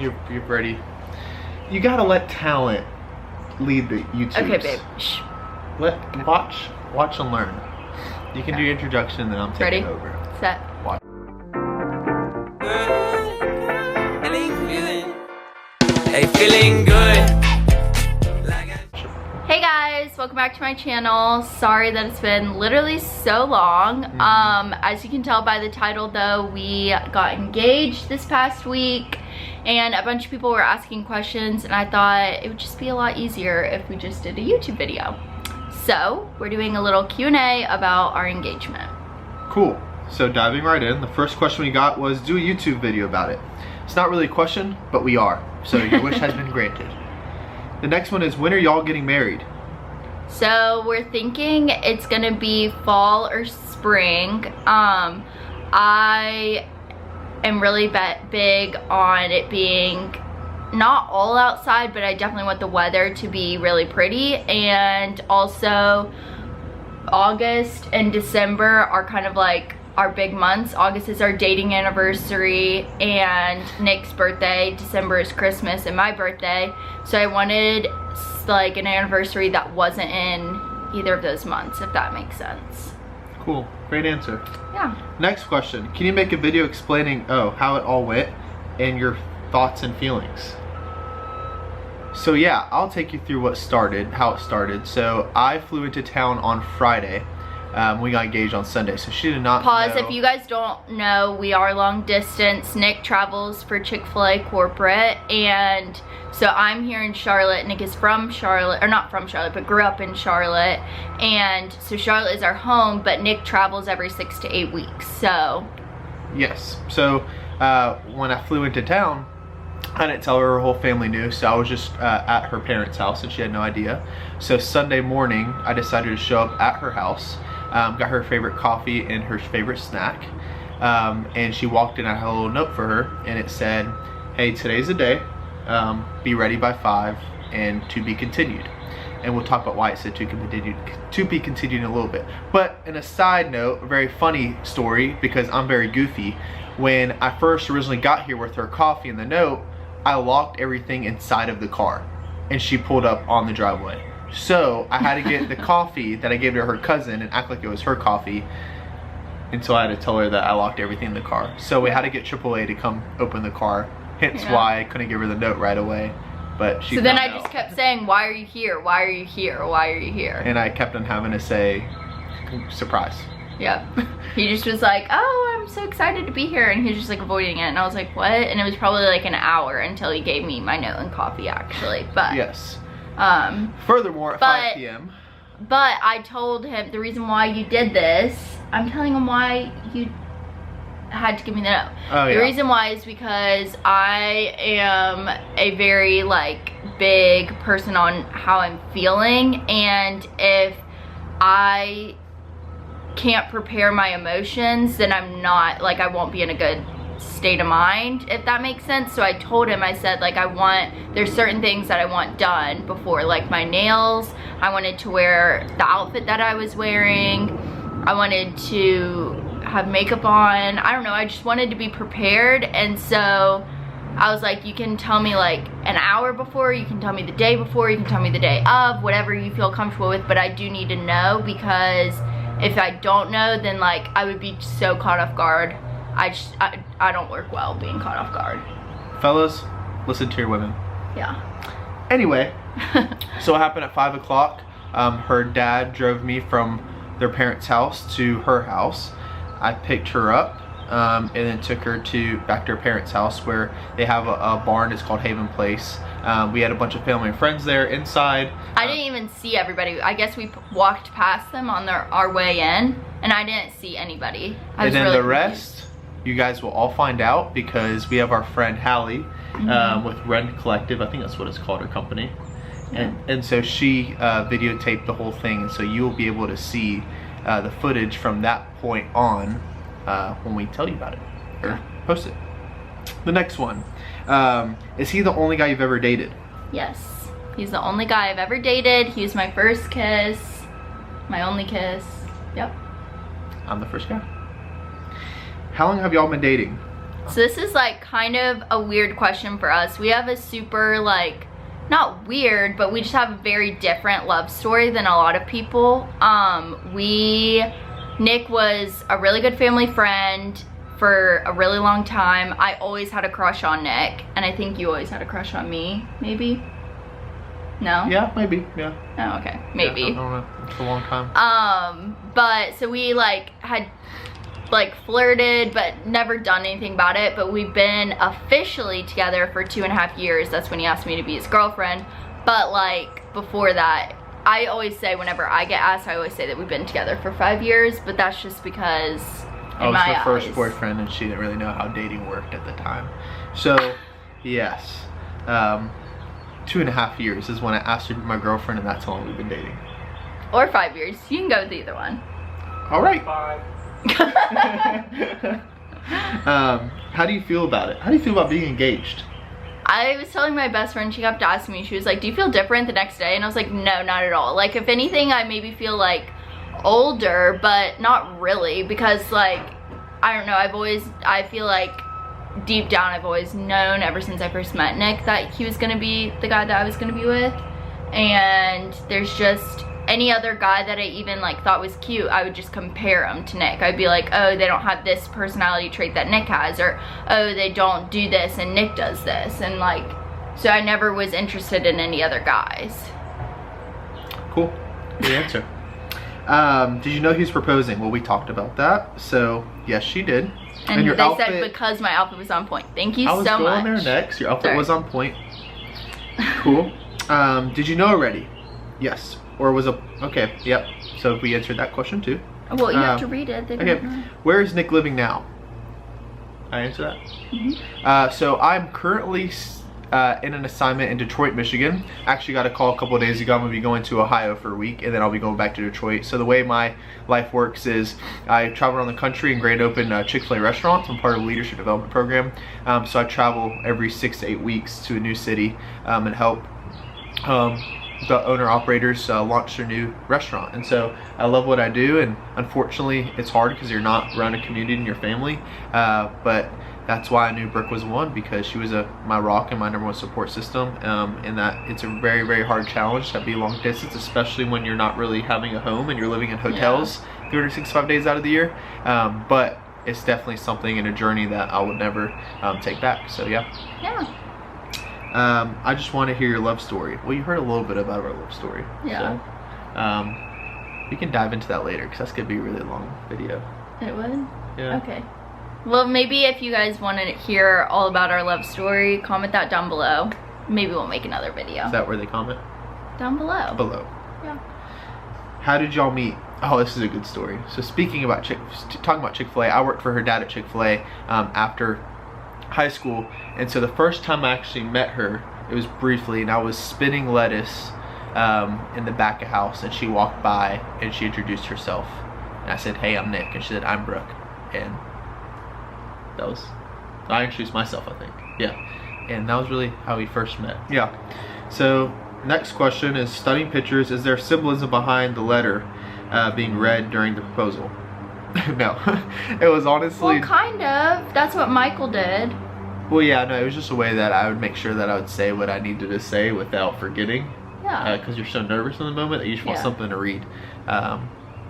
You're ready. You gotta let talent lead the YouTubers. Okay, babe. Shh. Watch and learn. You can do your introduction, then I'm taking over. Set. Watch. Hey, feeling good. Hey guys, welcome back to my channel. Sorry that it's been literally so long. As you can tell by the title though, we got engaged this past week and a bunch of people were asking questions and I thought it would just be a lot easier if we just did a YouTube video. So we're doing a little Q&A about our engagement. Cool. So diving right in, the first question we got was do a YouTube video about it. It's not really a question, but we are. So your wish has been granted. The next one is, when are y'all getting married? So we're thinking it's gonna be fall or spring. I am really big on it being not all outside, but I definitely want the weather to be really pretty. And also August and December are kind of like our big months. August is our dating anniversary and Nick's birthday. December is Christmas and my birthday. So I wanted like an anniversary that wasn't in either of those months, if that makes sense. Cool, great answer. Yeah. Next question, can you make a video explaining how it all went and your thoughts and feelings? So yeah, I'll take you through how it started. So I flew into town on Friday. We got engaged on Sunday, so she did not Pause, know. if you guys don't know, we are long distance. Nick travels for Chick-fil-A corporate, and so I'm here in Charlotte. Nick is from Charlotte, or not from Charlotte, but grew up in Charlotte. And so Charlotte is our home, but Nick travels every 6 to 8 weeks, so. Yes, so when I flew into town, I didn't tell her whole family knew, so I was just at her parents' house and she had no idea. So Sunday morning, I decided to show up at her house. Got her favorite coffee and her favorite snack. And she walked in, I had a little note for her and it said, hey, today's the day, be ready by 5 and to be continued. And we'll talk about why it said to be continued in a little bit. But in a side note, a very funny story, because I'm very goofy. When I first originally got here with her coffee and the note, I locked everything inside of the car and she pulled up on the driveway. So I had to get the coffee that I gave to her cousin and act like it was her coffee, and so I had to tell her that I locked everything in the car. So we had to get AAA to come open the car, hence why I couldn't give her the note right away. But she. So then I just kept saying, why are you here? Why are you here? Why are you here? And I kept on having to say, surprise. Yep. He just was like, oh, I'm so excited to be here, and he was just like avoiding it, and I was like, what? And it was probably like an hour until he gave me my note and coffee, actually. But yes. Furthermore, at 5 p.m. But I told him the reason why you did this. I'm telling him why you had to give me the note. Oh, yeah. The reason why is because I am a very like big person on how I'm feeling, and if I can't prepare my emotions, then I'm not, like, I won't be in a good state of mind, if that makes sense. So I told him, I said, like, there's certain things that I want done before, like my nails. I wanted to wear the outfit that I was wearing. I wanted to have makeup on. I don't know, I just wanted to be prepared. And so I was like, you can tell me like an hour before, you can tell me the day before, you can tell me the day of, whatever you feel comfortable with, but I do need to know, because if I don't know, then like I would be so caught off guard. I don't work well being caught off guard. Fellas, listen to your women. Yeah. Anyway, so it happened at 5 o'clock. Her dad drove me from their parents' house to her house. I picked her up and then took her back to her parents' house, where they have a barn. It's called Haven Place. We had a bunch of family and friends there inside. I didn't even see everybody. I guess we walked past them on our way in, and I didn't see anybody. And then the rest, you guys will all find out, because we have our friend Hallie with Ren Collective. I think that's what it's called, her company. And so she videotaped the whole thing, and so you will be able to see the footage from that point on when we tell you about it or post it. The next one, is he the only guy you've ever dated? Yes, he's the only guy I've ever dated. He was my first kiss, my only kiss. Yep. I'm the first guy. How long have y'all been dating? So this is like kind of a weird question for us. We have a super like, not weird, but we just have a very different love story than a lot of people. Nick was a really good family friend for a really long time. I always had a crush on Nick, and I think you always had a crush on me, maybe? No? Yeah, maybe, yeah. Oh, okay, maybe. Yeah, I don't know, it's a long time. But so we like had like flirted but never done anything about it, but we've been officially together for 2.5 years. That's when he asked me to be his girlfriend. But like before that, I always say, whenever I get asked, I always say that we've been together for 5 years, but that's just because I was her first boyfriend and she didn't really know how dating worked at the time. So yes, 2.5 years is when I asked her to be my girlfriend, and that's how long we've been dating. Or 5 years, you can go with either one. All right. 5. How do you feel about it? How do you feel about being engaged? I was telling my best friend, she kept asking me, she was like, do you feel different the next day? And I was like, no, not at all. Like, if anything, I maybe feel like older, but not really, because like, I don't know, I feel like deep down I've always known ever since I first met Nick that he was gonna be the guy that I was gonna be with. And there's just any other guy that I even like thought was cute, I would just compare him to Nick. I'd be like, oh, they don't have this personality trait that Nick has, or oh, they don't do this and Nick does this. And like, so I never was interested in any other guys. Cool, good answer. Did you know he's proposing? Well, we talked about that. So yes, she did. And your they outfit, said because my outfit was on point. Thank you so much. I was going there next. Your outfit was on point. Cool. Did you know already? Yes. Or was a, okay, yep. So we answered that question too. Well, you have to read it. They okay. don't know. Where is Nick living now? I answer that? Mm-hmm. So I'm currently in an assignment in Detroit, Michigan. Actually got a call a couple of days ago. I'm gonna be going to Ohio for a week, and then I'll be going back to Detroit. So the way my life works is I travel around the country and grand open Chick-fil-A restaurants. I'm part of the leadership development program. So I travel every 6 to 8 weeks to a new city and help the owner operators launch their new restaurant. And so I love what I do, and unfortunately it's hard because you're not around a community and your family, but that's why I knew Brooke was one, because she was my rock and my #1 support system, and that it's a very, very hard challenge to be long distance, especially when you're not really having a home and you're living in hotels 365 days out of the year. But it's definitely something in a journey that I would never take back. So yeah. I just want to hear your love story. Well, you heard a little bit about our love story. Yeah. So, we can dive into that later, because that's going to be a really long video. It would? Yeah. Okay. Well, maybe if you guys want to hear all about our love story, comment that down below. Maybe we'll make another video. Is that where they comment? Down below. Below. Yeah. How did y'all meet? Oh, this is a good story. So speaking about talking about Chick-fil-A, I worked for her dad at Chick-fil-A after high school, and so the first time I actually met her, it was briefly, and I was spinning lettuce in the back of house, and she walked by and she introduced herself, and I said, hey, I'm Nick, and she said, I'm Brooke, and that was, I introduced myself, I think. Yeah. And that was really how we first met. Yeah. So next question is, studying pictures, is there symbolism behind the letter being read during the proposal? No. It was honestly, well, kind of. That's what Michael did. Well, yeah, no, it was just a way that I would make sure that I would say what I needed to say without forgetting. Yeah. Because you're so nervous in the moment that you just want Yeah. something to read.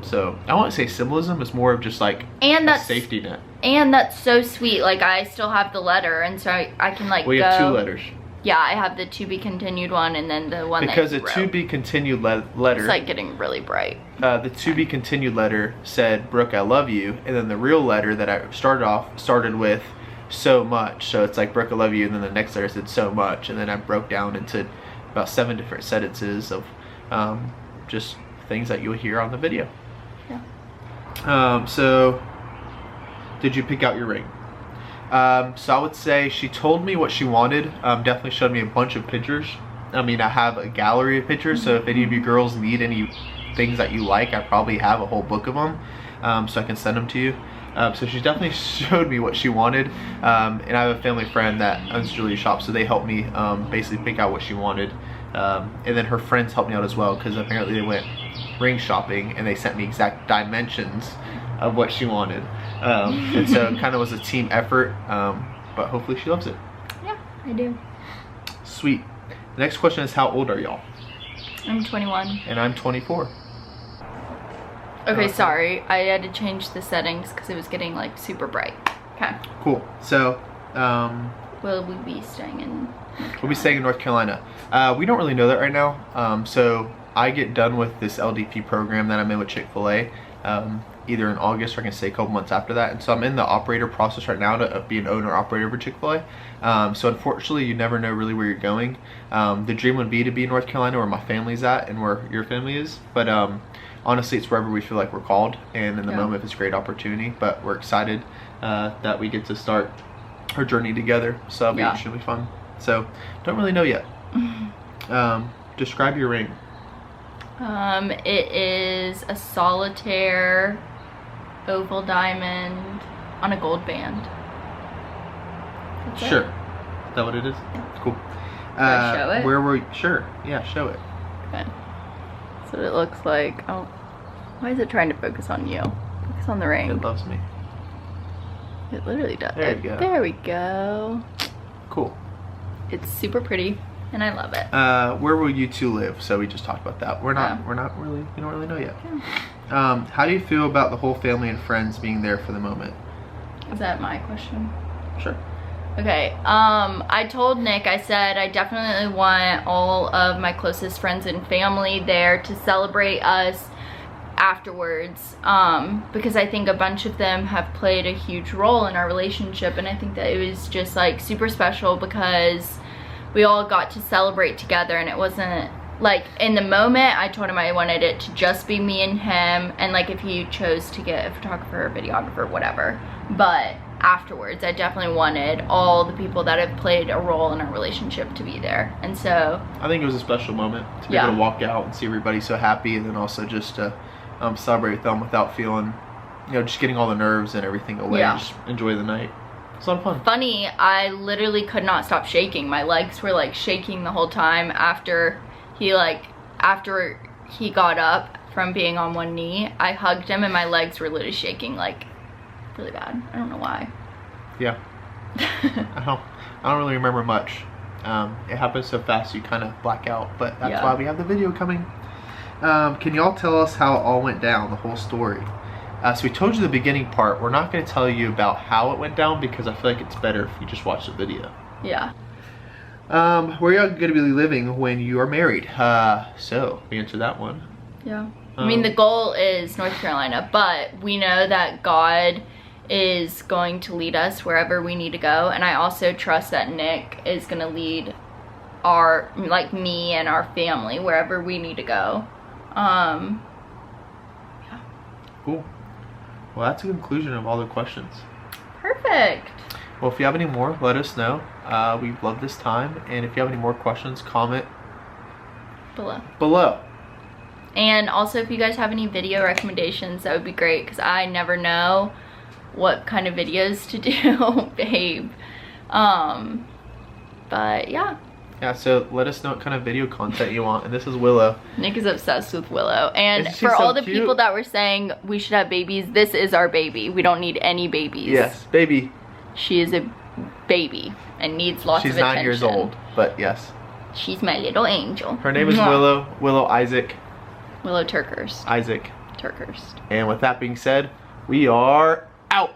So I won't say symbolism, it's more of just like And a that's safety net. And that's so sweet. Like, I still have the letter, and so I can like We go. have 2 letters. Yeah, I have the to be continued one, and then the one Because that the you wrote. to be continued letter. It's like getting really bright. The to be continued letter said, Brooke, I love you. And then the real letter that I started with so much. So it's like, Brooke, I love you. And then the next letter said so much. And then I broke down into about 7 different sentences of just things that you'll hear on the video. Yeah. So did you pick out your ring? So I would say she told me what she wanted, definitely showed me a bunch of pictures. I mean, I have a gallery of pictures, so if any of you girls need any things that you like, I probably have a whole book of them, so I can send them to you. So she definitely showed me what she wanted, and I have a family friend that owns a jewelry shop, so they helped me basically pick out what she wanted. And then her friends helped me out as well, because apparently they went ring shopping and they sent me exact dimensions of what she wanted. And so it kind of was a team effort, but hopefully she loves it. Yeah, I do. Sweet. The next question is, how old are y'all? I'm 21. And I'm 24. Okay, sorry. I had to change the settings because it was getting like super bright. Okay. Cool. So, Will we be staying in? we'll be staying in North Carolina. We don't really know that right now. So I get done with this LDP program that I'm in with Chick-fil-A either in August or I can stay a couple months after that. And so I'm in the operator process right now to be an owner operator for Chick-fil-A. So unfortunately, you never know really where you're going. The dream would be to be in North Carolina where my family's at and where your family is. But honestly, it's wherever we feel like we're called. And in the moment, it's a great opportunity. But we're excited that we get to start our journey together. So it should be fun. So don't really know yet. Describe your ring. It is a solitaire oval diamond on a gold band. That's Sure. it. Is that what it is? Cool. I show it? Where were you? Sure. Yeah, show it. Okay. That's what it looks like. Oh, why is it trying to focus on you? Focus on the ring. It loves me. It literally does. There you go. There we go. Cool. It's super pretty, and I love it. Where will you two live? So we just talked about that. We don't really know yet. How do you feel about the whole family and friends being there for the moment? Is that my question? Sure. Okay, I told Nick, I said I definitely want all of my closest friends and family there to celebrate us afterwards, because I think a bunch of them have played a huge role in our relationship, and I think that it was just like super special because we all got to celebrate together, and it wasn't like in the moment I told him I wanted it to just be me and him, and like if he chose to get a photographer or videographer, whatever, but afterwards I definitely wanted all the people that have played a role in our relationship to be there. And so I think it was a special moment to be able to walk out and see everybody so happy, and then also just to celebrate with them without feeling, just getting all the nerves and everything away. Just enjoy the night. It's a lot of fun. Funny, I literally could not stop shaking. My legs were like shaking the whole time after he got up from being on one knee. I hugged him and my legs were literally shaking like really bad. I don't know why. Yeah. I don't really remember much. It happens so fast you kind of black out, but that's why we have the video coming. Can y'all tell us how it all went down, the whole story? So we told you the beginning part. We're not going to tell you about how it went down because I feel like it's better if you just watch the video. Yeah. Where y'all going to be living when you are married? So we answered that one. Yeah. I mean, the goal is North Carolina, but we know that God is going to lead us wherever we need to go, and I also trust that Nick is going to lead me and our family wherever we need to go. Yeah. Cool. Well, that's a conclusion of all the questions. Perfect. Well, if you have any more, let us know. We love this time, and if you have any more questions, comment below. And also, if you guys have any video recommendations, that would be great, because I never know what kind of videos to do, babe. But yeah. Yeah, so let us know what kind of video content you want. And this is Willow. Nick is obsessed with Willow. And Isn't she for so all the cute? people that were saying we should have babies, this is our baby. We don't need any babies. Yes, baby. She is a baby and needs lots of She's attention. 9 years old, but yes. She's my little angel. Her name is Mwah. Willow Isaac. Willow Turkhurst. Isaac. Turkhurst. And with that being said, we are out.